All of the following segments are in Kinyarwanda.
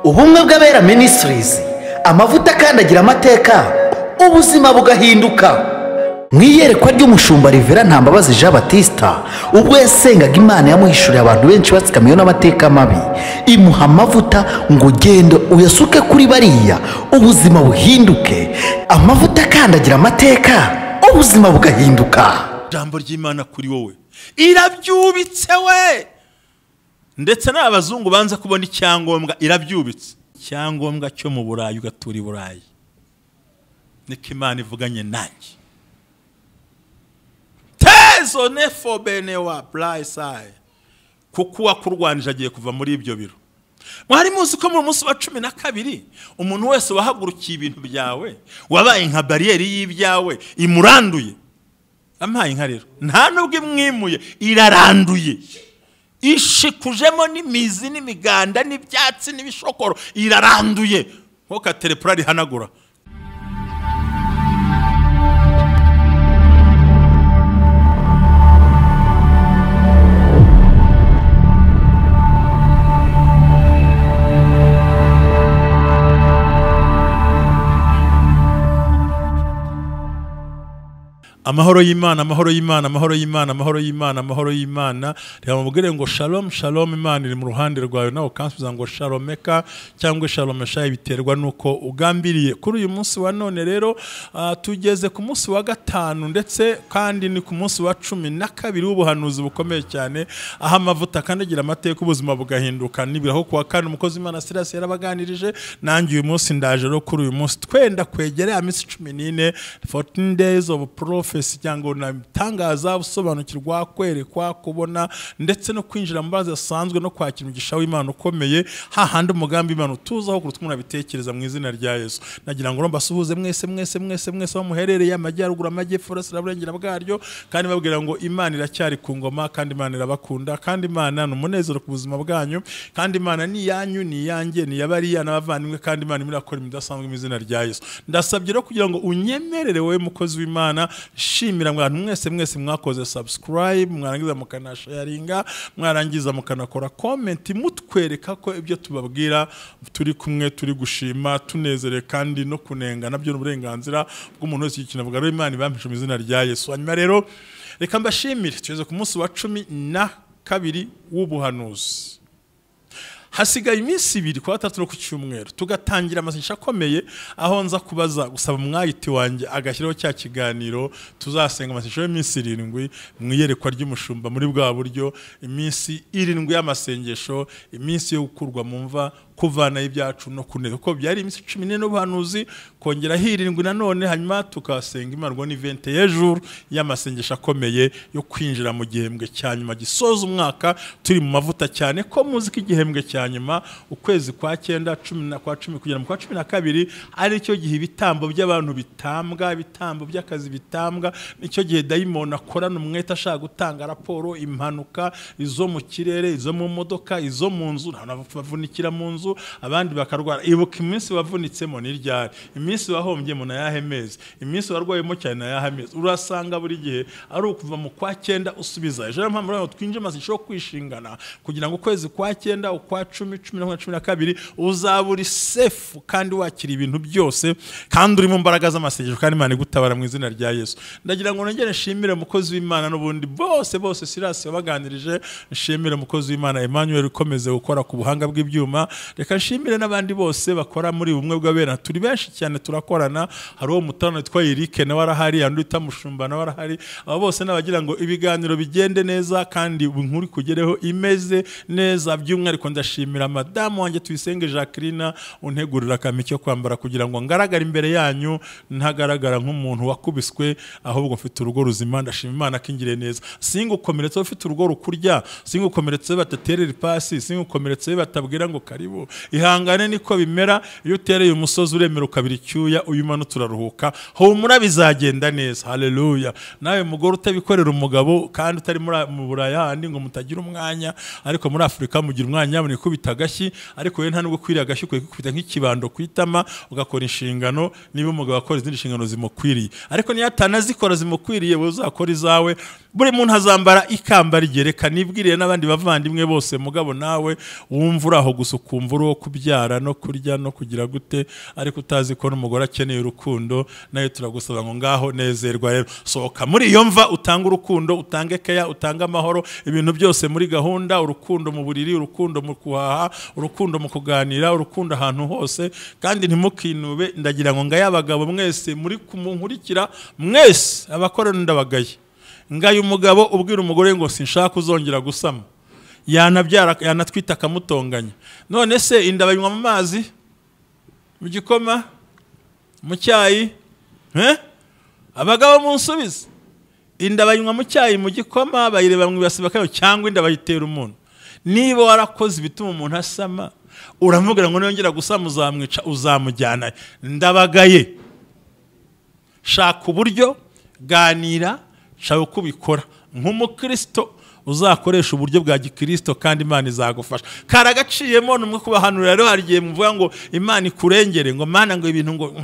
ubumwe bw'abera ministries, amavuta akandagira amateka, ubuzima bugahinduka. Mu iyerekwa ry'umushumba Rivera Ntambabazi Jean Baptista, ubwo yasengaga Imana yamuhishuriye abantu benshi batsikamiwe n'amateka mabi, imuha amavuta ngo genda uyasuke kuri bariya, ubuzima buhinduke. Amavuta akandagira amateka, ubuzima bugahinduka. Ijambo ry'Imana kuri wowe irabyubitse we, ndetse n'abazungu banza kubona icyangombwa irabyubitse, icyangombwa cyo mu Burayi ugatura i Burayi. Niko Imana ivuganye nanjye. Tezo nefo bene wa blaisai, kuko wakurwanije agiye kuva muri ibyo biro. Mwari muzi ko mu munsi wa 12 umuntu wese wahagurukiye ibintu byawe wabaye nka barriere y'ibyawe imuranduye. Amaye nka rero nta nubwo imwimuye, iraranduye, ishikujemo n'imizi n'imiganda n'ibyatsi n'ibishokoro, iraranduye nko katerepura rihanagura. Amahoro y'Imana, amahoro y'Imana, amahoro y'Imana, amahoro y'Imana, amahoro y'Imana. Reba mubwire ngo shalom shalom, Imana iri mu ruhande rwawe, nawe kansubiza ngo shalomeka cyangwa shalomesha, biterwa nuko ugambiriye. Kuri uyu munsi wa none rero tugeze ku munsi wa 5 ndetse kandi ni ku munsi wa 12 w'ubuhanuzi bukomeye cyane, aho amavuta akandagira amateka ubuzima bugahinduka. Nibiraho kuwa 4 umukozi Imana Silas yarabaganirije, nanjye uyu munsi ndaje rero kuri uyu munsi twenda kwegereye amisi 14, 14 days of prophecy, cyangwa natangaza usobanukirwa, kwerekwa, kubona ndetse no kwinjira mu baza sanzwe no kwakira umugisha w'Imana ukomeye, hahandi umugambi Imana tuzaho kuruta umuntu abitekereza mu izina rya Yesu. Nagira ngo mbasuhuze mwese bamuherereye amajyaruguru, amajyepfo, burengera bwaryo, kandi babwira ngo Imana iracyari ku ngoma, kandi Imana irabakunda, kandi Imana n'umunezero ku buzima bwanyu, kandi Imana ni yanyu, ni yanjye, ni yabariya n'abavandimwe, kandi Imana irakora imidasanzwe mu izina rya Yesu. Ndasabye rero kugira ngo unyemerere wowe mukozi w'Imana, shimira abantu mwese mwakoze subscribe, mwarangiza mukanasharinga, mwarangiza mukanakora comment, mutwereka ko ibyo tubabwira turi kumwe, turi gushima, tunezere kandi no kunenga nabyo n'uburenganzira bw'umuntu wese. Ikinavuga rero Imana ibampishe mu izina rya Yesu. Hanyuma rero reka mbashimire, tugeze ku munsi wa 12 w'ubuhanuzi. Hasigaye iminsi 2 kwa 3 no ku cyumweru tugatangira amasengesho akomeye, aho nza kubaza gusaba umwayiti wanjye agashyiraho cya kiganiro tuzasenga amasengesho y'iminsi 7 mu iyerekwa ry'umushumba, muri bwa buryo iminsi 7 y'amasengesho, iminsi yo gukurwa mu mva, kuvana ibyacu no kuneza, kuko byari iminsi 14 n'ubuhanuzi, kongera 7 nanone, hanyuma tukasenga Imana ngo ni 21 jours y'amasengesho akomeye yo kwinjira mu gihembwe cya nyuma gisoza umwaka. Turi mu mavuta cyane ko muzi ko igihembwe cya nyuma, ukwezi kwa 9, 10 kwa 10 kugera mu kwa 12 ari cyo gihe ibitambo by'abantu bitambwa, ibitambo by'akazi bitambwa, nicyo gihe dayimoni akorana umwete ashaka gutanga raporo, impanuka, izo mu kirere, izo mu modoka, izo mu nzu, bavunikira mu nzu, abandi bakarwara. Ibuka iminsi wavunitsemo ni ryari, iminsi wahombyemo na yahe mezi, iminsi warwayemo cyane na yahe mezi. Urasanga buri gihe ari ukuva mu kwa 9 usubiza. Ejo mpamvu rero twinje amasengesho kwishingana kugira ngo ukwezi kwa 9, ukwa 10, 11, 12 uzaburi safe kandi wakira ibintu byose, kandi uri mu mbaraga z'amasengesho, kandi Imana igutabara mu izina rya Yesu. Ndagira ngo nongere nshimire umukozi w'Imana n'ubundi bose Silas yabaganirije, nshimire umukozi w'Imana Emmanuel ukomeze gukora ku buhanga bw'ibyuma, reka nshimire n'abandi bose bakora muri ubumwe bw'abera. Turi benshi cyane turakorana, hari uwo mutano witwa Eric nawe arahari, andi wita Mushumba nawe arahari. Abo bose nabagira ngo ibiganiro bigende neza kandi inkuru kugereho imeze neza. By'umwihariko ndashimira madamu wanjye Tuyisenge Jacqueline untegurira akamicyo kwambara kugira ngo ngaragara imbere yanyu ntagaragara nk'umuntu wakubiswe, ahubwo mfite urugo ruzima. Ndashima Imana kingire neza, singukomeretse ufite urugo rukurya, singukomeretse bataterera ipasi, singukomeretse batabwira ngo karibu. Ihangane niko bimera, iyo utereye umusozi uremera ukabira icyuya, uyu manu turaruhuka, humura bizagenda neza. Haleluya. Nawe mugore utabikorera umugabo kandi utari mu Buraya handi ngo mutagira umwanya, ariko muri Afrika mugira umwanya, muri kubita agashyi, ariko we nta nubwo kwiriye agashyi kwikubita nk'ikibando kwitama ugakora inshingano. Niba umugabo akora izindi nshingano zimukwiriye, ariko niyo atanazikora zimukwiriye, wowe uzakora izawe. Buri muntu azambara ikamba rigereka. Nibwiriye n'abandi bavandimwe bose, mugabo nawe wumva uraho gusa ukumva umwambaro wo kubyara no kurya no kugira gute, ariko utazi ko n'umugore akeneye urukundo, nayo turagusaba ngo ngaho nezerwa rero, sohoka muri iyo mva, utanga urukundo, utange keya, utange amahoro, ibintu byose muri gahunda, urukundo mu buriri, urukundo mu kuhaha, urukundo mu kuganira, urukundo ahantu hose. Kandi ntimukinube, ndagira ngo ngaye abagabo mwese muri kumunkurikira mwese, abakorana ndabagaye, ngaye umugabo ubwira umugore ngo sinshaka uzongera gusama, yanabyara yanatwita akamutonganya. None se inda bayinywa mu mazi, mu gikoma, mu cyayi? Abagabo munsubize, inda bayinywa mu cyayi, mu gikoma, bayireba mu ibasi bakayo, cyangwa inda bayitera umuntu? Niba warakoze bituma umuntu asama, uramubwira ngo niyongera gusama uzamwica, uzamujyana. Ndabagaye, shaka uburyo, ganira, shaka uko ubikora nk'umukristo, uzakoresha uburyo bwa gikristo kandi Imana izagufasha. Karagaciyemo numwe kubahanura rero, harigiye muvuga ngo Imana ikurengere, ngo Mana ngo ibintu ngo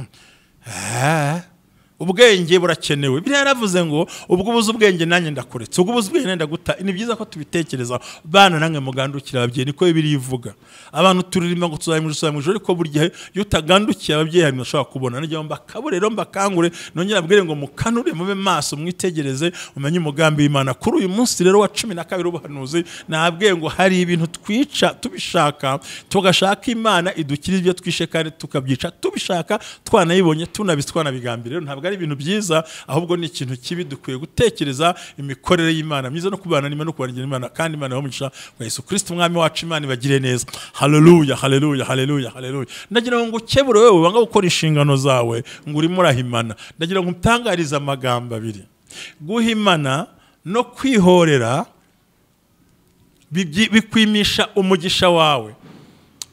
ubwenge burakenewe. Biriya yaravuze ngo ubwo ubuze ubwenge nanjye ndakuretse, ubwo ubuze ubwenge ndaguta. Ni byiza ko tubitekereza bana, namwe mugandukira ababyeyi, niko Bibiliya ivuga. Abantu turirimba ngo tuzaye mu ijuru, ariko burya iyo utagandukiye ababyeyi hari nashobora kubona. Nagiye mbakabure rero mbakangure, nongera abwire ngo mukanure, mube maso, mwitegereze, umenye umugambi w'Imana. Kuri uyu munsi rero wa 12 w'ubuhanuzi, nabwiye ngo hari ibintu twica tubishaka, tugashaka Imana idukira ibyo twishe, kandi tukabyica tubishaka, twanayibonye tunabiswana bigambire. Rero ntabwo ari ibintu byiza, ahubwo ni ikintu kibi. Dukwiye gutekereza imikorere y'Imana myiza no kubana n'Imana no kubanira Imana, kandi Imana umugisha wa Yesu Kristo umwami wacu. Imana ibagire neza. Haleluya, haleluya, haleluya, haleluya. Ndagira ngo ukebure wewe wanga gukora inshingano zawe, ngo urimo urahimana. Ndagira ngo utangarize amagambo abiri: guhimana no kwihorera bikwimisha umugisha wawe.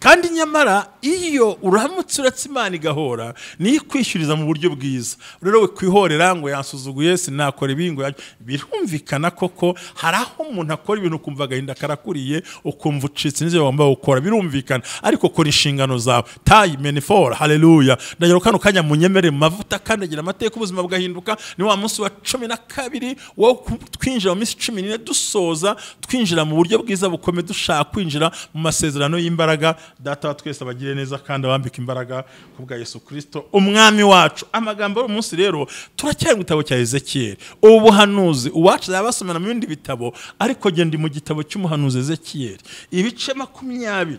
Kandi nyamara iyo uramutse uretse Imana igahora, niyo ikwishyuriza mu buryo bwiza. Rero we kwihorera ngo yansuzuguye sinakora ibingo, birumvikana koko hari aho umuntu akora ibintu ukumva agahinda karakuriye, ukumva ucitse n'ibyo wambaye gukora, birumvikana. Ariko kora inshingano zawe. Time for haleluya. Ndagira kano kanya munyemere mu mavuta, kandi agira amateka ubuzima bwahinduka. Ni wa munsi wa 12 wo twinjira mu minsi 14 dusoza, twinjira mu buryo bwiza bukome, dushaka kwinjira mu masezerano y'imbaraga. Data wa twese abagire neza, kandi abambika imbaraga kubwa Yesu Kristo umwami wacu. Amagambo y'umunsi rero turacyari mu gitabo cya Ezekiel. Ubu buhanuzi uwacu yabasomana mu bindi bitabo, ariko genda mu gitabo cy'umuhanuzi Ezekiel, ibice 21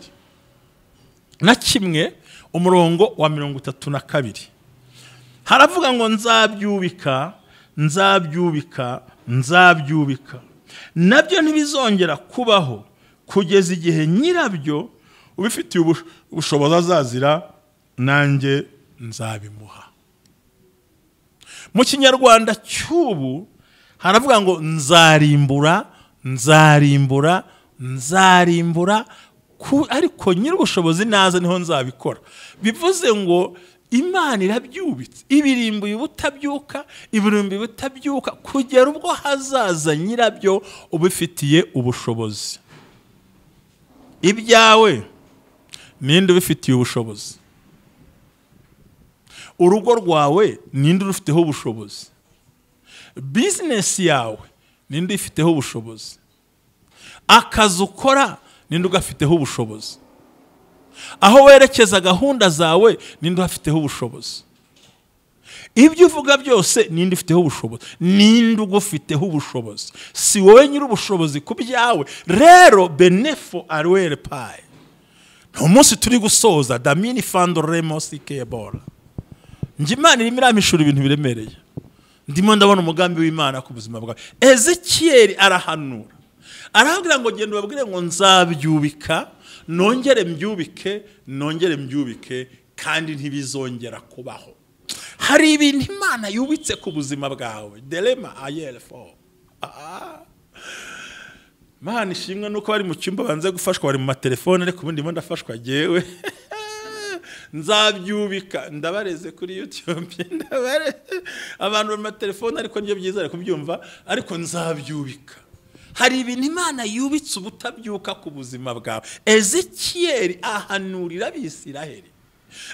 umurongo wa 32. Haravuga ngo nzabyubika, nzabyubika, nzabyubika, nabyo ntibizongera kubaho kugeza igihe nyirabyo ubifitiye ubushobozi azazira, nanjye nzabimuha. Mu Kinyarwanda cy'ubu haravuga ngo nzarimbura, nzarimbura, nzarimbura, ariko nyir'ubushobozi naza niho nzabikora. Bivuze ngo Imana irabyubitse, ibirimbuye ubutabyuka, ibirimbuye ubutabyuka, kugera ubwo hazaza nyirabyo ubifitiye ubushobozi. Ibyawe ninde ubifitiye ubushobozi? Urugo rwawe ninde urufiteho ubushobozi? Business yawe ninde ifiteho ubushobozi? Akazi ukora ninde ugafiteho ubushobozi? Aho werekeza gahunda zawe ninde ufiteho ubushobozi? Ibyo uvuga byose ninde ufiteho ubushobozi? Ninde ugufiteho ubushobozi? Si wowe nyiri ubushobozi ku byawe. Rero benefo arwere paye. Umunsi turi gusoza damini fando remosi kebora, njye Imana irimo iramishura ibintu biremereye. Ndimo ndabona umugambi w'Imana ku buzima bwawe. Ezekiel arahanura, arabwira ngo genda ubabwire ngo nzabyubika, nongere mbyubike, nongere mbyubike, kandi ntibizongera kubaho. Hari ibintu Imana yubitse ku buzima bwawe. Delema ayelfo. Mana ishimwe nuko bari mu cyumba banze gufashwa, bari mu matelefone, ariko ubundi mo ndafashwa jewe. Nzabyubika, ndabareze kuri YouTube, ndabare abantu mu matelefone, ariko nibyo byiza ariko byumva, ariko nzabyubika. Hari ibintu Imana yubitse ubutabyuka ku buzima bwawe. Ezekiel ahanurira Abisiraheli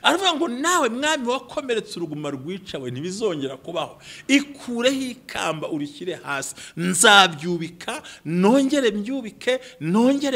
aravuga ngo nawe mwami wakomeretse uruguma rwicawe ntibizongera kubaho, ikureho ikamba urishyire hasi, nzabyubika nongere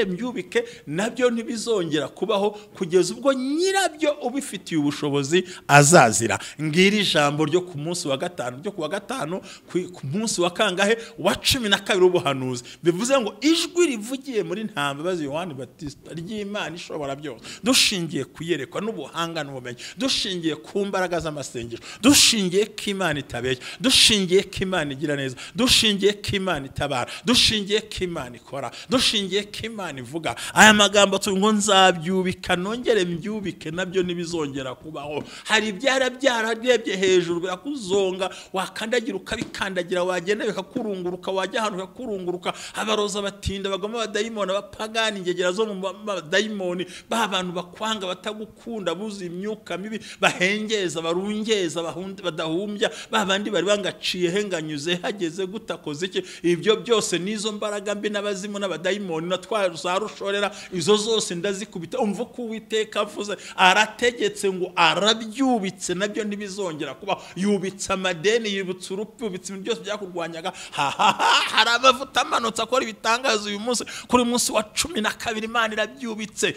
mbyubike nabyo ntibizongera kubaho kugeza ubwo nyirabyo ubifitiye ubushobozi azazira. Ngira ijambo ryo ku munsi wa gatanu, ryo ku wa gatanu ku munsi wa kangahe wa 12 w'ubuhanuzi, bivuze ngo ijwi rivugiye muri Ntambabazi Yohani Batista ry'Imana ishobora byose, dushingiye kuyerekwa n'ubuhanga n'ubumenyi, dushingiye ku mbaraga z'amasengesho, dushingiye ko Imana itabeshya, dushingiye ko Imana igira neza, dushingiye ko Imana itabara, dushingiye ko Imana ikora, dushingiye ko Imana ivuga. Aya magambo ngo nzabyubika nongere mbyubike nabyo ntibizongera kubaho. Hari byararebye hejuru birakuzonga, wakandagira ukabikandagira, wagenda bikakurunguruka, wajya ahantu bikakurunguruka. Abaroza batinda bagoma abadayimoni, abapagani, ingegera zo mu badayimoni, ba bantu bakwanga batagukunda, buzi imyuka mibi, bahengeza barungeza badahumbya, ba bandi bari bangaciye henganyuze hageze gutakoze iki. Ibyo byose nizo mbaraga mbi n'abazimu n'abadayimoni natwarushorera, izo zose ndazikubita. Umva ko Uwiteka avuze, arategetse ngo arabyubitse nabyo ntibizongera kuba. Yubitse amadeni, yibutse urupfu, yubitse ibintu byose byakurwanyaga. Hari amavuta amanutse akora ibitangaza uyu munsi, kuri munsi wa 12 Imana irabyubitse,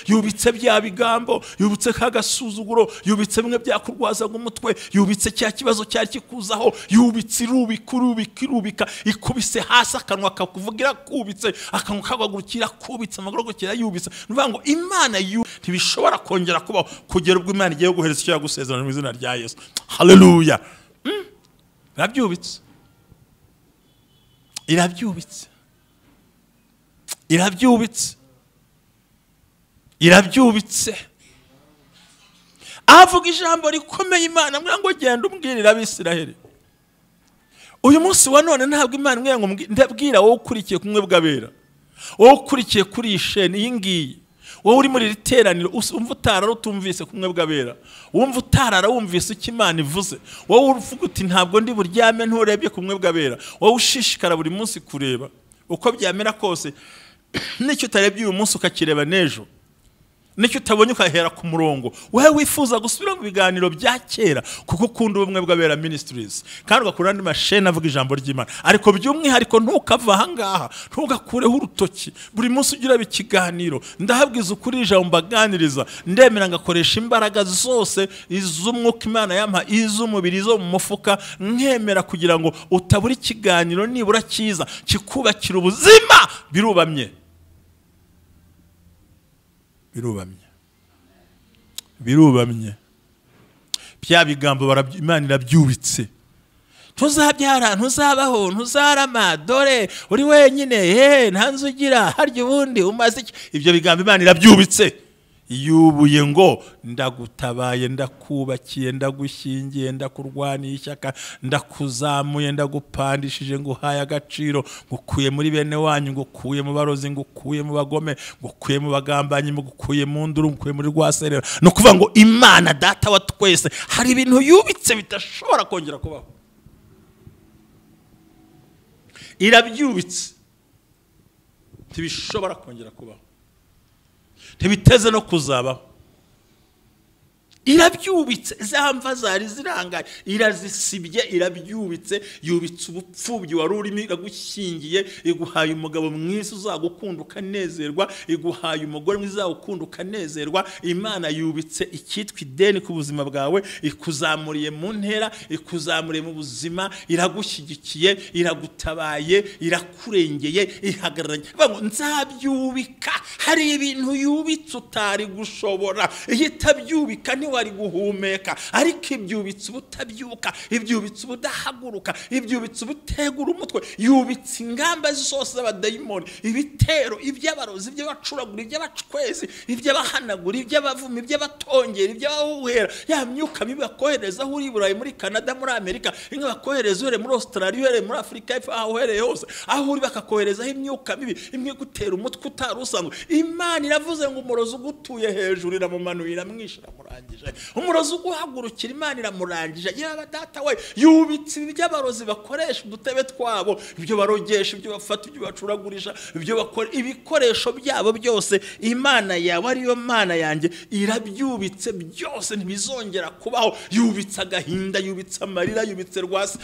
yubitse bya bigambo, yubitse kagasuzuguro, yubitse bimwe byakurwazaga umutwe, yubitse cya kibazo cyari kikuzaho, yubitse irubika, ikubise hasi akanwa kakuvugira kubitse, akanwa kagagurukira kubitse, amaguru yubitse. Nuvuga ngo Imana ntibishobora kongera kubaho kugera ubwo Imana igiye guhereza icyo yagusezerana mu izina rya Yesu. Haleluya. Irabyubitse. Avuga ijambo rikomeye Imana ngo genda umbwirira Abisiraheli. Uyu munsi wa none ntabwo Imana ngo ndabwira wowe ukurikiye kumwe bw'abera, wowe ukurikiye kuri isheni iyi ngiyi, wowe uri muri riteraniro umva utararutumvise kumwe bw'abera, wumva utararumvise icyo Imana ivuze, wowe uvuga uti ntabwo ndi buryame nturebye kumwe bw'abera, wowe ushishikara buri munsi kureba uko byamera kose, n'icyo utarebye uyu munsi ukakireba n'ejo, n'icyo utabonye ukahera ku murongo. Wowe wifuza gusubira mu biganiro bya kera kuko ukunda ubumwe bw'abera ministries, kandi ugakura andi masheni avuga ijambo ry'Imana. Ariko by'umwihariko ntukava aha ngaha, ntugakureho urutoki, buri munsi ugira ikiganiro. Ndahabwiza ukuri ijambo mbaganiriza, ndemera ngakoresha imbaraga zose, iz'umwuka Imana yampa, iz'umubiri, zo mu mufuka, nkemera kugira ngo utabura ikiganiro nibura cyiza kikubakira ubuzima. Birubamye. Bya bigambo Imana irabyubitse. Tuzabyara, ntuzabaho, ntuzarama, dore uri wenyine, ntanzu ugira, harya ubundi umaze iki. Ibyo bigambo Imana irabyubitse. Yubuye ngo ndagutabaye, ndakubakiye, ndagushyingiye, ndakurwaniye ishyaka, ndakuzamuye, ndagupandishije, nguhaye agaciro, ngukuye muri bene wanyu, ngukuye mu barozi, ngukuye mu bagome, ngukuye mu bagambanyi, ngukuye mu nduru, ngukuye muri rwaserera. No kuvuga ngo Imana data wa twese hari ibintu yubitse bitashobora kongera kubaho. Irabyubitse ntibishobora kongera kubaho, ntibiteze no kuzabaho. Irabyubitse, za mva zari zirangaye irazisibye, irabyubitse. Yubitse ubupfubyi wari urimo, iragushyingiye, iguhaye umugabo mwiza uzagukunda ukanezerwa, iguhaye umugore mwiza uzagukunda ukanezerwa. Imana yubitse icyitwa ideni ku buzima bwawe, ikuzamuriye mu ntera, ikuzamuriye mu buzima, iragushyigikiye, iragutabaye, irakurengeye, ihagararanye. Nzabyubika. Hari ibintu yubitse utari gushobora, iyo itabyubika wari guhumeka, ariko ibyubitse ubutabyuka, ibyubitse ubudahaguruka, ibyubitse ubutegura umutwe. Yubitse ingamba zose z'abadayimoni, ibitero, iby'abarozi, iby'abacuragura, iby'abacwezi, iby'abahanagura, iby'abavuma, iby'abatongera, iby'abahuhera. Ya myuka mibi bakohereza aho uri i Burayi, muri Canada, muri Amerika, inka bakohereza uhere muri Australia, uhere muri Afrika y'Epfo, aho uhereye hose, aho uri bakakoherezaho imyuka mibi, imwe gutera umutwe utari usanzwe. Imana iravuze ngo umurozi ugutuye hejuru iramumanuye, iramwishyira murangije. umurozi uguhagurukira Imana iramurangije yaba data we yubitse iby'abarozi bakoresha udutebe twabo ibyo barogesha ibyo bafata ibyo bacuragurisha ibyo bakora ibikoresho byabo byose Imana yawe ariyo Mana yanjye irabyubitse byose ntibizongera kubaho yubitse agahinda yubitse amarira yubitse rwasi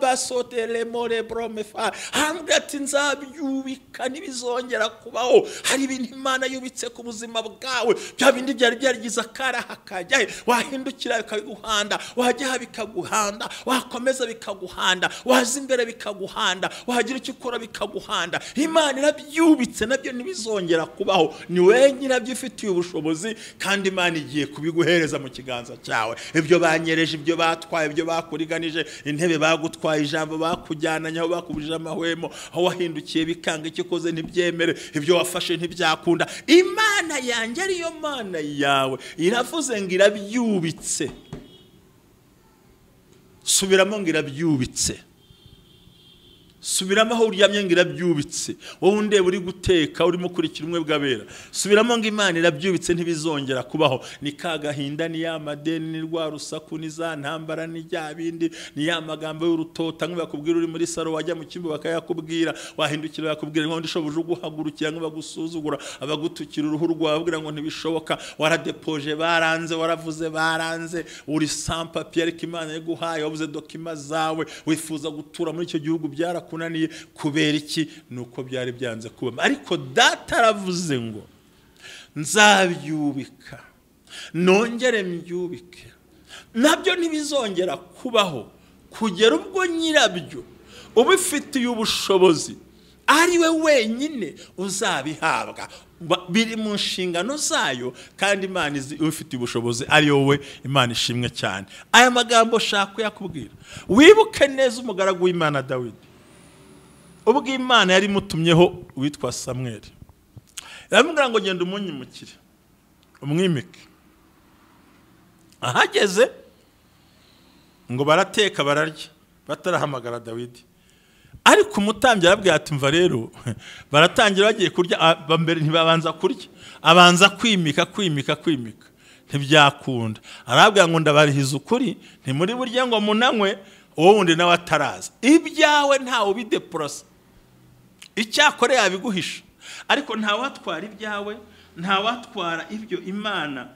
basotere more bromefa hambwa ati nzabyubika ntibizongera kubaho hari ibintu Imana yubitse ku buzima bwawe bya bindi byari byarigize akara hakajya wahindukira bikaguhanda wajya bikaguhanda wakomeza bikaguhanda waza imbere bikaguhanda wagira icyo ukora bikaguhanda Imana irabyubitse nabyo ntibizongera kubaho ni wewe nyirabyo ufitiye ubushobozi kandi Imana igiye kubiguhereza mu kiganza cyawe ibyo banyereje ibyo batwaye ibyo bakuriganije intebe bagutwaye ijambo bakujyananya aho bakubujije amahwemo aho wahindukiye bikanga icyo koze ntibyemere ibyo wafashe ntibyakunda Imana yanjye ariyo Mana yawe iravuze ngo irabyubitse subiramo ngo irabyubitse subiramo aho uryamye ngo irabyubitse wowe undeba uri guteka urimo kurikira umwe bw'abera subiramo ngo Imana irabyubitse ntibizongera kubaho ni kagahinda ni ya madeni ni rwa rusaku ni za ntambara ni rya bindi ni ya magambo y'urutota ngo bakubwira uri muri saro wajya mu cyimbo bakayakubwira wahindukira bakubwira ngo ndishoboje guhagurukira ngo bagusuzugura abagutukira uruhu rwawe babwira ngo ntibishoboka waradepoje baranze waravuze baranze uri sans papier ariko Imana yaguhaye wabuze dokima zawe wifuza gutura muri icyo gihugu byara kunaniye kubera iki nuko byari byanze kuba ariko data aravuze ngo nzabyubika nongere mbyubike nabyo ntibizongera kubaho kugera ubwo nyirabyo ubifitiye ubushobozi ari we wenyine uzabihabwa biri mu nshingano zayo kandi Imana ifitiye ubushobozi ari wowe Imana ishimwe cyane aya magambo shaka yakubwira wibuke neza umugaragu w'Imana Dawidi ubwo Imana yari mutumyeho witwa Samuel yaramubwira ngo genda umunyimukire umwimike ahageze ngo barateka bararya batarahamagara Dawidi ariko umutambyi arabwira ati mva rero baratangira bagiye kurya mbere ntibabanza kurya abanza kwimika ntibyakunda arabwira ngo ndabarihiza ukuri ntimuri burya ngo munanywe uwo wundi nawe ataraza ibyawe ntawe ubideporasa icyakore yabiguhisha ariko ntawatwara ibyawe ntawatwara ibyo Imana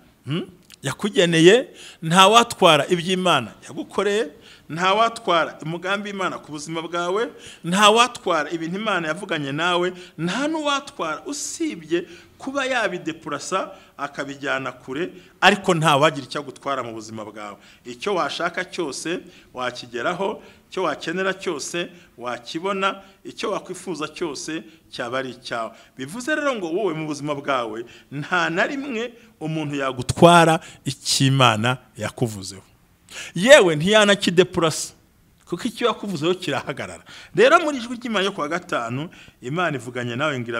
yakugeneye ntawatwara iby'Imana yagukoreye ntawatwara umugambi Imana ku buzima bwawe ntawatwara ibintu Imana yavuganye nawe nta n'uwatwara usibye kuba yabidepurasa akabijyana kure ariko ntawagira icyo gutwara mu buzima bwawe icyo washaka cyose wakigeraho icyo wakenera cyose wakibona icyo wakwifuza cyose cyaba ari icyawe bivuze rero ngo wowe mu buzima bwawe nta na rimwe umuntu yagutwara icy'Imana yakuvuzeho yewe ntiyanakidepurasa kuko icyo yakuvuzeho kirahagarara rero muri ijwi ry'Imana yo kwa gatanu Imana ivuganye nawe ngo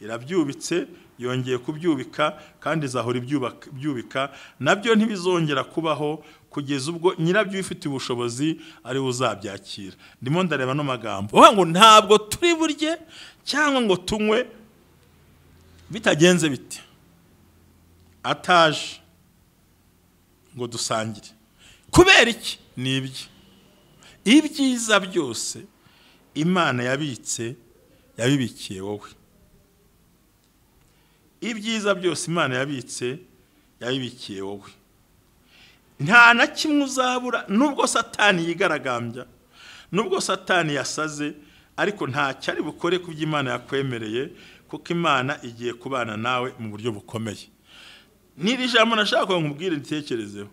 irabyubitse yongeye kubyubika kandi izahora ibyubika nabyo ntibizongera kubaho kugeza ubwo nyirabyo ifite ubushobozi ari uzabyakira ndimo ndareba no magambo ngo ntabwo turi burye cyangwa ngo tunywe bitagenze biti ataje ngo dusangire kubera iki nibyo ibyiza byose Imana yabibikiye wowe ibyiza byose Imana yabibikiye wowe nta na kimwe uzabura nubwo Satani yigaragambya nubwo Satani yasaze ariko nta cyari bukore ku by'Imana yakwemereye kuko Imana igiye kubana nawe mu buryo bukomeye niri jambo nashaka ko nkubwire ntekerezeho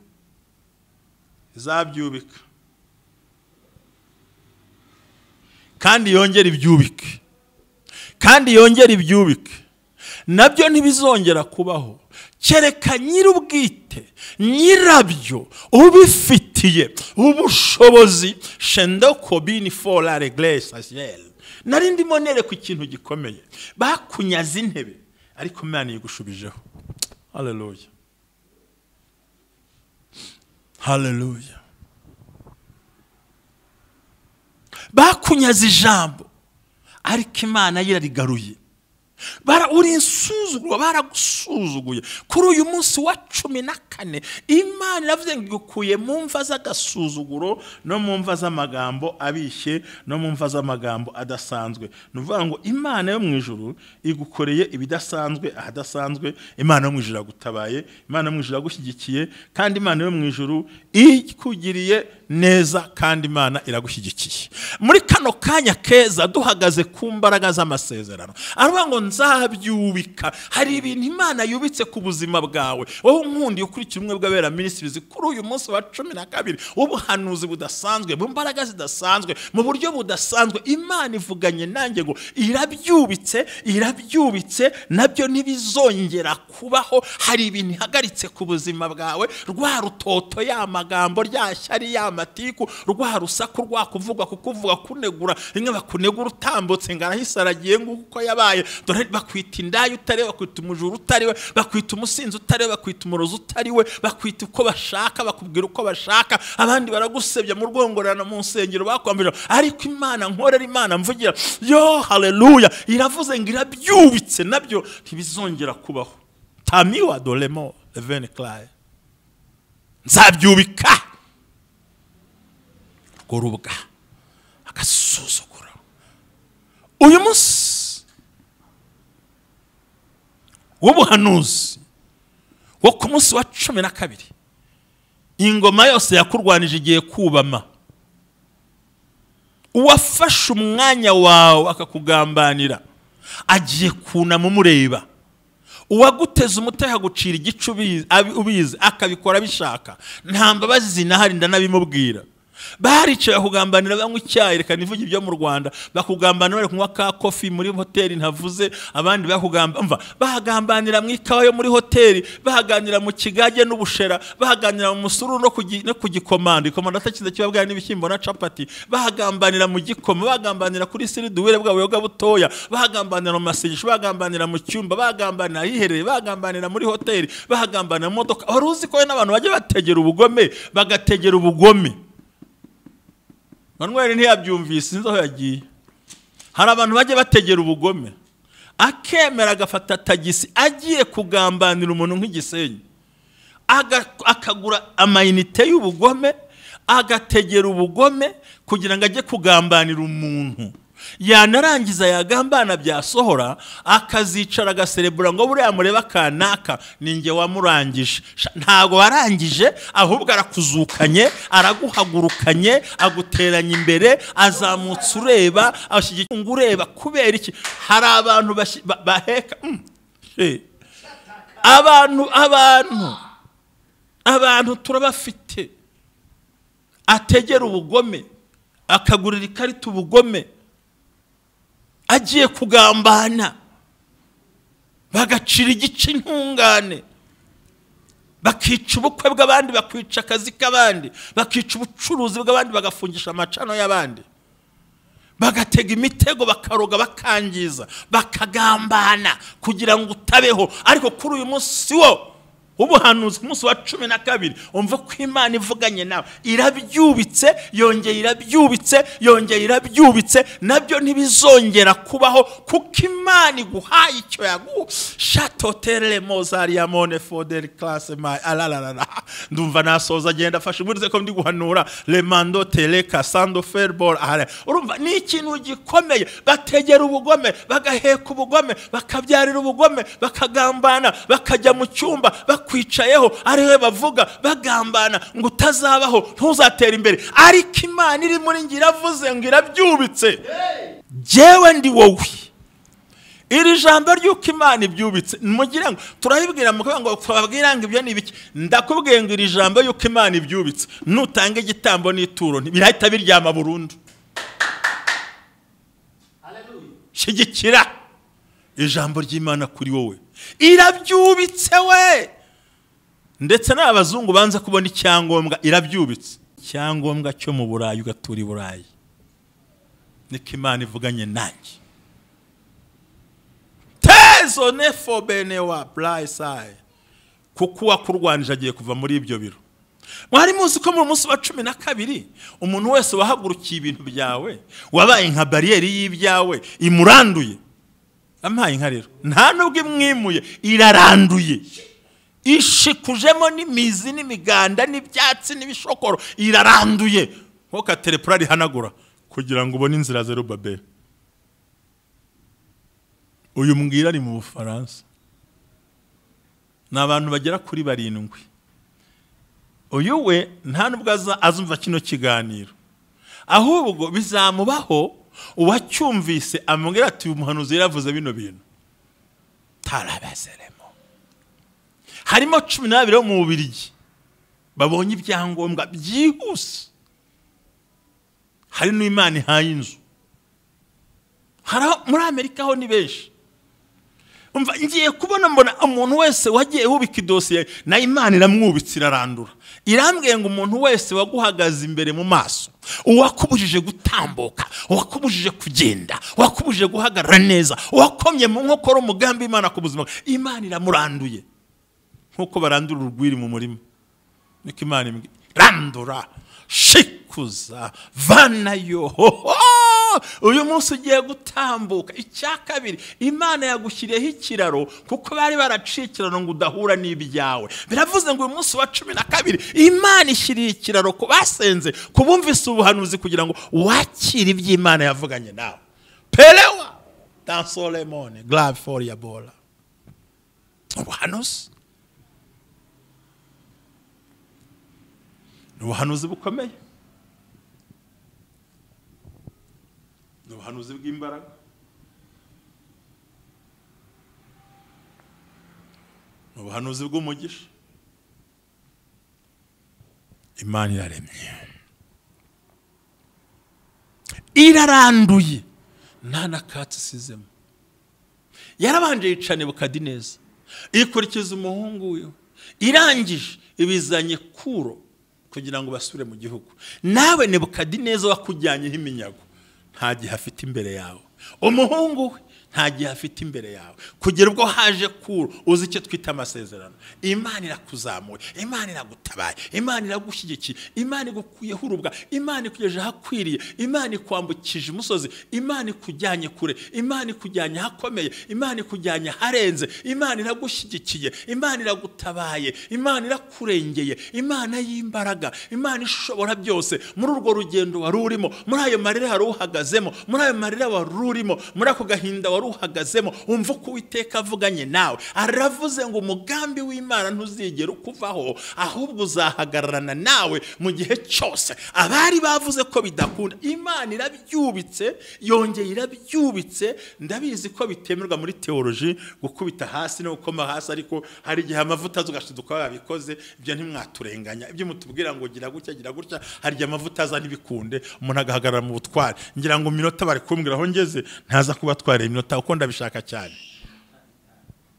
izabyubika kandi yongera ibyubike nabyo ntibizongera kubaho kereka nyir'ubwite nyirabyo ubifitiye ubushobozi shendo kobini for la reglesse asiel nari ndimo nereka ikintu gikomeye bakunyaza intebe ariko Imana yigushubijeho haleluya haleluya bakunyaza ijambo ariko Imana yirarigaruye uri insuzugurwa, baragusuzuguye. Kuri uyu munsi wa 14 Imana iravuze ngo igukuye mu mva z'agasuzuguro no mu mva z'amagambo abishye no mu mva z'amagambo adasanzwe. Nuvuga ngo Imana yo mu ijuru igukoreye ibidasanzwe, ahadasanzwe. Imana yo mu ijuru agutabaye, Imana yo mu ijuru agushyigikiye, kandi Imana yo mu ijuru ikugiriye neza, kandi Imana iragushyigikiye. Muri kano kanya keza duhagaze ku mbaraga z'amasezerano, aravuga ngo nzabyubika. Hari ibintu Imana yubitse ku buzima bwawe. Wowe nkundi ukurikira umwe bw'abera ministries kuri uyu munsi wa 12 ubuhanuzi budasanzwe, mu mbaraga zidasanzwe, mu buryo budasanzwe. Imana ivuganye nanjye ngo irabyubitse nabyo ntibizongera kubaho. Hari ibintu ihagaritse ku buzima bwawe, rwa rutoto, ya magambo, rya shyari, ya matiku, rwa rusaku, rwa kuvuga kunegura, rimwe bakunegura utambutse ngarahisaragiye nguko yabaye. Dore bakwita indaya utari, bakwita umujuru utari we, bakwita umusinzi utari we, bakwita umurozi utari we, bakwita uko bashaka, bakubwira uko bashaka. Abandi baragusebya mu rwongorano mu nsengero bakwambira, ariko Imana nkorera, Imana mvugira, yo haleluya, iravuze ngo irabyubitse nabyo ntibizongera kubaho. Tamiwa dolemo even clay, nzabyubika gorubwa agasuzugura. Uyu munsi w'ubuhanuzi wo ku munsi wa 12 ingoma yose yakurwanije igiye kubama. Uwafashe umwanya wawe akakugambanira agiye kunama umureba. Uwaguteza umutego agucira igicu ubizi akabikora bishaka, nta mbabazi zinahari ndanabimubwira. Baricaye kugambanira banywa icyayi, reka nivuge ibyo mu Rwanda, bakugambanira bari kunywa ka coffee muri hoteli ntavuze. Abandi bahagambanira mu ikawa yo muri hoteli, bahaganira mu kigage n'ubushera, bahaganira mu musuru no kugikomanda, ikomanda atakize kibabwira n'ibishyimbo na capati, bahagambanira mu gikoma, bahagambanira kuri siriduwere bwabo yoga butoya, bahagambanira mu masengesho, bahagambanira mu cyumba, bahagambanira hihereye, bahagambanira muri hoteli, bahagambanira mu modoka. Wari uzi ko n'abantu bajye bategera ubugome, bagategera ubugome. Manuel ntiyabyumvise, sinzi aho yagiye. Hari abantu bajye bategera ubugome, akemera agafata tagisi agiye kugambanira umuntu nk'igisenyi, akagura amayinite y'ubugome, agategera ubugome kugira ngo ajye kugambanira umuntu. Yanarangiza yagambana byasohora, akazicara agaserebura ngo buriya mureba kanaka ninjye wamurangije. Ntago warangije, ahubwo arakuzukanye, araguhagurukanye, aguteranya imbere, azamutse ureba, ashyigikira ureba. Kubera iki? Hari abantu baheka abantu turabafite, ategera ubugome, akagurira ikarita ubugome, agiye kugambana, bagacira igice intungane, bakica ubukwe bw'abandi, bakwica akazi k'abandi, bakica ubucuruzi bw'abandi, bagafungisha amacano y'abandi, bagatega imitego, bakaroga, bakangiza, bakagambana kugira ngo utabeho. Ariko kuri uyu munsi ubuhanuzi ku munsi wa 12 umva ko Imana ivuganye nawe, irabyubitse, yongeye irabyubitse, nabyo ntibizongera kubaho, kuko Imana iguhaye icyo shatotere mozari ya mone foderi classe my alalala. Ndumva nasoza agenda afashe murize ko ndi guhanura le mando teleka sando ferbol ahare. Urumva ni ikintu gikomeye, bategera ubugome, bagaheka ubugome, bakabyarira ubugome, bakagambana, bakajya mu cyumba kwicayeho, ariwe bavuga bagambana ngo utazabaho, ntuzatera imbere. Ariko Imana iri muri ngira avuze ngo irabyubitse. Jewe ndi wowe. Iri jambo ry'uko Imana ibyubitse, mugira ngo turabibwira ngo twabwira ngo ibyo ni biki. Ndakubwiye ngo iri jambo y'uko Imana ibyubitse, nutanga igitambo n'ituro birahita biryama burundu. Haleluya. Shyigikira ijambo ry'Imana kuri wowe, irabyubitse we. Ndetse n'abazungu banza kubona icyangombwa, irabyubitse. Icyangombwa cyo mu Burayi, ugatura i Burayi. Niko Imana ivuganye nanjye. Tezo nefo bene wa blaisai, kuko wakurwanije agiye kuva muri ibyo biro. Mwari muzi ko mu munsi wa 12 umuntu wese wahagurukiye ibintu byawe, wabaye nka barriere y'ibyawe imuranduye, ampaye inka rero nta nubwo imwimuye, iraranduye, ishikujemo n'imizi n'imiganda n'ibyatsi n'ibishokoro, iraranduye nko katerepura rihanagura kugira ngo ubone inzira Zerubabeli. Uyu mbwira ari mu Bufaransa, ni abantu bagera kuri 7. Uyu we nta nubwo azumva kino kiganiro, ahubwo bizamubaho uwacyumvise amubwira ati uyu muhanuzi yaravuze bino bintu tarabazeremo. Harimo 12 bo mu Bubiligi babonye ibyangombwa byihuse, hari n'Imana ihaye inzu. Muri Amerika ho ni benshi. Umva ngiye kubona mbona umuntu wese wagiye hubika idosiye na Imana iramwubitse irarandura. Irambwiye ngo umuntu wese waguhagaze imbere mu maso, uwakubujije gutambuka, uwakubujije kugenda, uwakubujije guhagarara neza, uwakomye mu nkokora umugambi Imana ku buzima, Imana iramuranduye. Nkuko barandura urugwiri mu murima, niko Imana imbwira randura, shikuza, vanayo. Uyu munsi ugiye gutambuka. Icya kabiri, Imana yagushyiriyeho ikiraro kuko bari baraciye ikiraro ngo udahura n'ibyawe. Biravuze ngo uyu munsi wa 12 Imana ishyiriye ikiraro ku basenze, kubumvise ubuhanuzi kugira ngo wakire iby'Imana yavuganye nawe. Pelewa dans le monde grave for ya bola. Ubuhanuzi ubuhanuzi bukomeye, ubuhanuzi bw'imbaraga, ubuhanuzi bw'umugisha. Imana iraremye, iraranduye, nta nakatsi isizemo. Yarabanje yicane Nebukadineza, ikurikiza umuhungu we, irangije ibizanye Kuro kugira ngo basubire mu gihugu. Nawe Nebukadineza wakujyanyeho iminyago nta gihe afite imbere yawe, umuhungu we nta gihe afite imbere yawe, kugera ubwo haje Kuro. Uzi icyo twita amasezerano. Imana irakuzamuye, Imana iragutabaye, Imana iragushyigikiye, Imana igukuyeho urubwa, Imana ikugejeje ahakwiriye, Imana ikwambukije umusozi, Imana ikujyanye kure, Imana ikujyanye ahakomeye, Imana ikujyanye aharenze, Imana iragushyigikiye, Imana iragutabaye, Imana irakurengeye, Imana y'imbaraga, Imana ishobora byose. Muri urwo rugendo wari urimo, muri ayo marira wari uhagazemo, muri ayo marira wari urimo, muri ako gahinda waruhagazemo, umva ko Uwiteka avuganye nawe. Aravuze ngo umugambi w'Imana ntuzigera ukuvaho, ahubwo uzahagararana nawe mu gihe cyose. Abari bavuze ko bidakunda, Imana irabyubitse, yongeye irabyubitse. Ndabizi ko bitemerwa muri teoloji gukubita hasi no gukoma hasi, ariko hari igihe amavuta azugashiduka babikoze. Ibyo ntimwaturenganya, ibyo mutubwira ngo gira gutya gira gutya, hari igihe amavuta aza ntibikunde, umuntu agahagarara mu butware. Ngira ngo minota bari kumbwira aho ngeze ntaza kubatwara iminota uko ndabishaka cyane.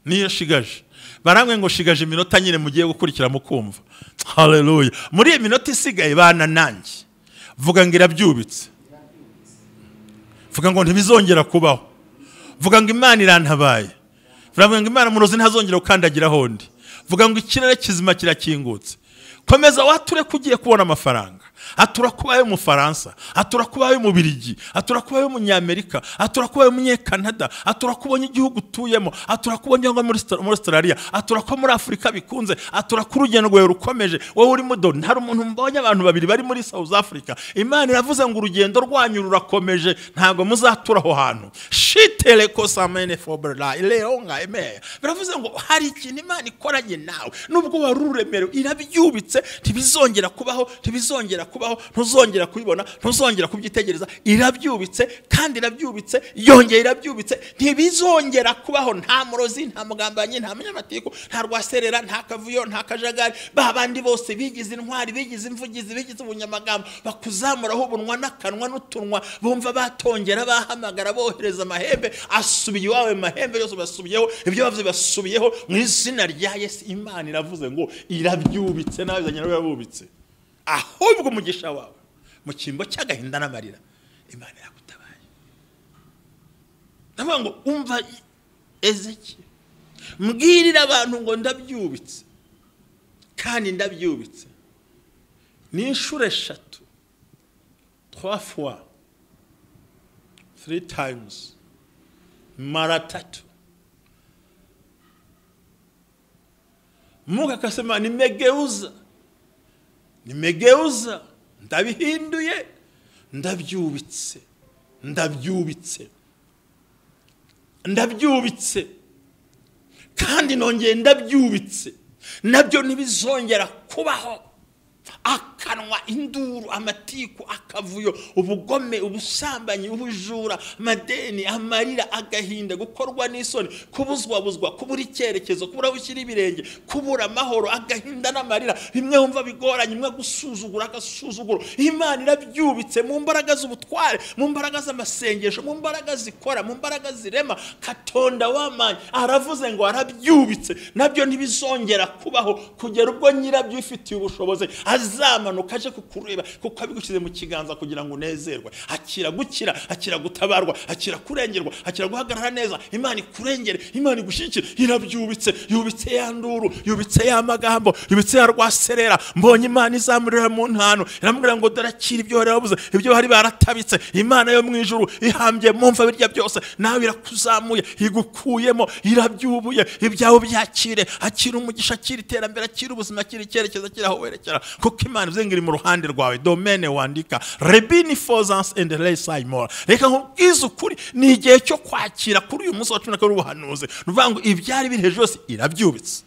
Niyo shigaje barangwe ngo shigaje iminota nyine mugiye gukurikira mukumva. Haleluya. Muri iyo minota isigaye bana nanjye vuga ngo irabyubitse, vuga ngo ntibizongera kubaho, vuga ngo Imana irantabaye, vuga ngo Imana murozi ntazongera ukandagira hondi, vuga ngo ikirere kizima kirakingutse. Komeza wature kugiye kubona amafaranga. Atura kubaye mu Faransa, atura kubaye mu Biligi, atura kubaye mu Nyamerika, atura kubaye mu Canada, atura kubonye igihugu tuyemo, atura kubonye ngo muri Australia, atura ko muri Afrika bikunze, atura ku rugendo rwawe rukomeje. Wowe uri mudo, ntari umuntu mbonye abantu babiri bari muri South Africa. Imana iravuze ngo urugendo rwanyu rurakomeje, ntago muzatura aho hantu. Shitele ko samene foberla ileonga eme. Biravuze ngo hari ikintu Imana ikoranye nawe, nubwo waruremero irabyubitse, ntibizongera kubaho, ntibizongera kubaho, ntuzongera kubibona, ntuzongera kubyitegereza. Irabyubitse kandi irabyubitse, yongeye irabyubitse, ntibizongera kubaho. Nta murozi, nta mugambanyi, nta munyamatiko, nta rwaserera, nta kavuyo, nta kajagari. Babandi bose bigize intwari, bigize imvugizi, bigize ubunyamagambo, bakuzamuraho ubunwa n'akanwa n'utunwa, bumva batongera, bahamagara, bohereza amahembe, asubiye iwawe, mahembe yose basubiyeho, ibyo bavuze basubiyeho mu izina rya Yesu. Imana iravuze ngo irabyubitse, nawe zanyara yabubitse. Ahubwo umugisha wawe mu cyimbo cy'agahinda n'amarira, Imana iragutabaye. Ndavuga ngo umva Ezeki, mbwirira abantu ngo ndabyubitse, kandi ndabyubitse ni inshuro 3, 3 fois, 3 times. mara tatu. Mungu akasema nimegeuza, ndabihinduye, ndabyubitse kandi nongeye ndabyubitse, nabyo ntibizongera kubaho. Akanwa, induru, amatiku, akavuyo, ubugome, ubusambanyi, ubujura, madeni, amarira, agahinda, gukorwa n'isoni, kubuzwa, kubura icyerekezo, kubura ushyira ibirenge, kubura amahoro, agahinda n'amarira, bimwe wumva bigoranye, imwe gusuzugura, agasuzuguro. Imana irabyubitse mu mbaraga z'ubutware, mu mbaraga z'amasengesho, mu mbaraga zikora, mu mbaraga zirema. Katonda w'amani aravuze ngo arabyubitse, nabyo ntibizongera kubaho kugera ubwo nyirabyo ifitiye ubushobozi azamanuka aje kukureba, kuko abigushyize mu kiganza kugira ngo unezerwe. Akira gukira, akira gutabarwa, akira kurengerwa, akira guhagarara neza. Imana ikurengere, Imana igushyigikire. Irabyubitse, yubitse ya nduru, yubitse ya magambo, yubitse ya rwaserera. Mbonye Imana izamurira mu ntano, iramubwira ngo darakira ibyo wari wabuze, ibyo bari baratabitse. Imana yo mu ijuru ihambye mu mva birya byose, nawe irakuzamuye, igukuyemo, irabyubuye. Ibyawe byakire, akira umugisha, akira iterambere, akira ubuzima, akira icyerekezo, akira aho werekera. Kuko Imana izengera mu ruhande rwawe. Domaine wandika Rebini Fozance and Lesai More. Reka nkubwize ukuri, ni igihe cyo kwakira kuri uyu munsi wa 12 w'ubuhanuzi. Nuvuga ngo ibyari biri hejuru yose irabyubitse.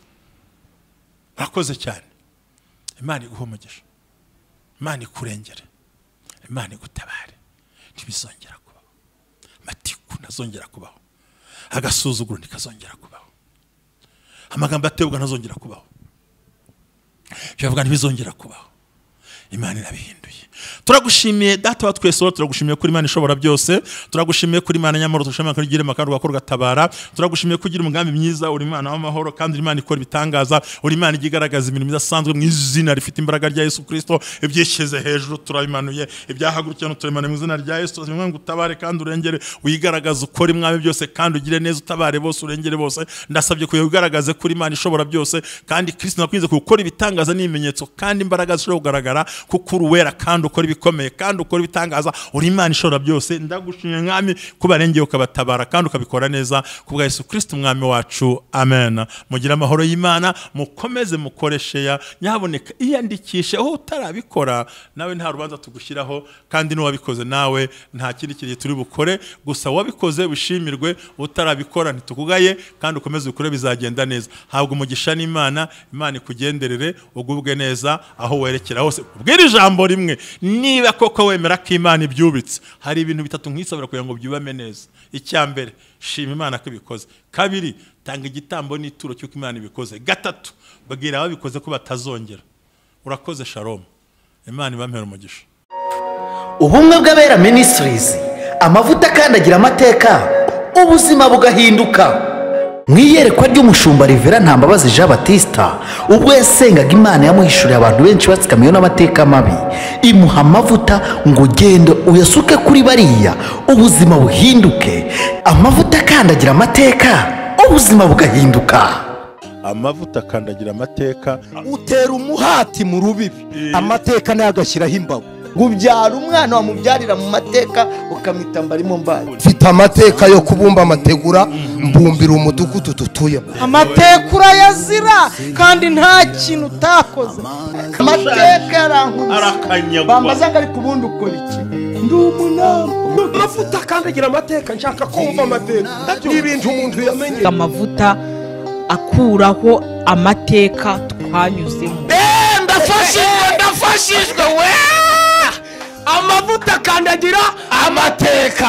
Urakoze cyane. Imana iguhe umugisha, Imana ikurengere, Imana igutabare. Ntibizongera kubaho, amatiku ntazongera kubaho, agasuzuguro ntikazongera kubaho, amagambo atebwa ntazongera kubaho. Cyavuga ntibizongera kubaho. Imana irabihinduye. Turagushimiye data wa twese, turagushimiye kuri Imana ishobora byose, turagushimiye kuri Imana nyamoro, tushimira kuri girema kandi ugakora gatabara. Turagushimiye kugira umugambi mwiza, uri Imana w'amahoro kandi Imana ikora ibitangaza, uri Imana igigaragaza imirimo idasanzwe mu izina rifite imbaraga rya Yesu Kristo. Ibyishyize hejuru turabimanuye, ibyahagurukiye no turemane mu izina rya Yesu. Turazimwe ngo utabare kandi urengere, wigaragaza ukora imwami byose kandi ugire neza, utabare bose, urengere bose. Ndasabye ko wigaragaze kuri Imana ishobora byose, kandi Kristo nakwinze gukora ibitangaza n'ibimenyetso kandi imbaraga zishobora kugaragara, kuko uruwera kandi ukora ibikomeye kandi ukora ibitangaza, uri Imana ishobora byose. Ndagushimiye mwami kubarengeye ukabatabara kandi ukabikora neza, kubwa Yesu Kristo umwami wacu, amen. Mugira amahoro y'Imana, mukomeze mukoreshe ya nyaboneka, iyandikishe aho utarabikora, nawe nta rubanza tugushyiraho, kandi n'uwabikoze nawe nta kindi kintu turi bukore, gusa wabikoze wishimirwe, utarabikora ntitukugaye, kandi ukomeze ukore bizagenda neza. Habwa umugisha n'Imana, Imana ikugenderere, ugubwe neza aho werekera hose. Ubwira ijambo rimwe, niba koko wemera ko Imana ibyubitse, hari ibintu bitatu nkisabira kugira ngo byubame neza. Icyambere, shima Imana ko ibikoze. Kabiri, tanga igitambo n'ituro cy'uko Imana ibikoze. Gatatu, bagira ababikoze ko batazongera. Urakoze. Shalom. Imana ibampere umugisha. Ubumwe bw'abera Ministries, amavuta kandi agira amateka, ubuzima bugahinduka. Mwiyerekwa ry'umushumba Rivera Ntambabazi Jean Baptista, ubwo yasengaga Imana yamuhishuriye abantu benshi batsikamiye n'amateka mabi, imuha amavuta ngo gende uyasuke kuri bariya, ubuzima buhinduke. Amavuta kandi agira amateka, ubuzima bugahinduka. Amavuta kandi agira amateka, utera umuhati mu rubibi, amateka nayo agashyiraho imbago. Gubyara umwana wamubyarira mu mateka ukamwita mbarimo mbaye. Mfite amateka yo kubumba amategura, mbumbira umudugudu tutuyemo. Amateka urayazira kandi nta kintu utakoze. Amateka arakanyagwa, bambaza ngo ari kubundi ukora iki? Ndi umunama. Amavuta kandi agira amateka, nshaka kumva amateka. Ibintu umuntu yamenye. Amavuta akuraho amateka twanyuzemo. Ndafashijwe we! Amavuta kandi agira amateka.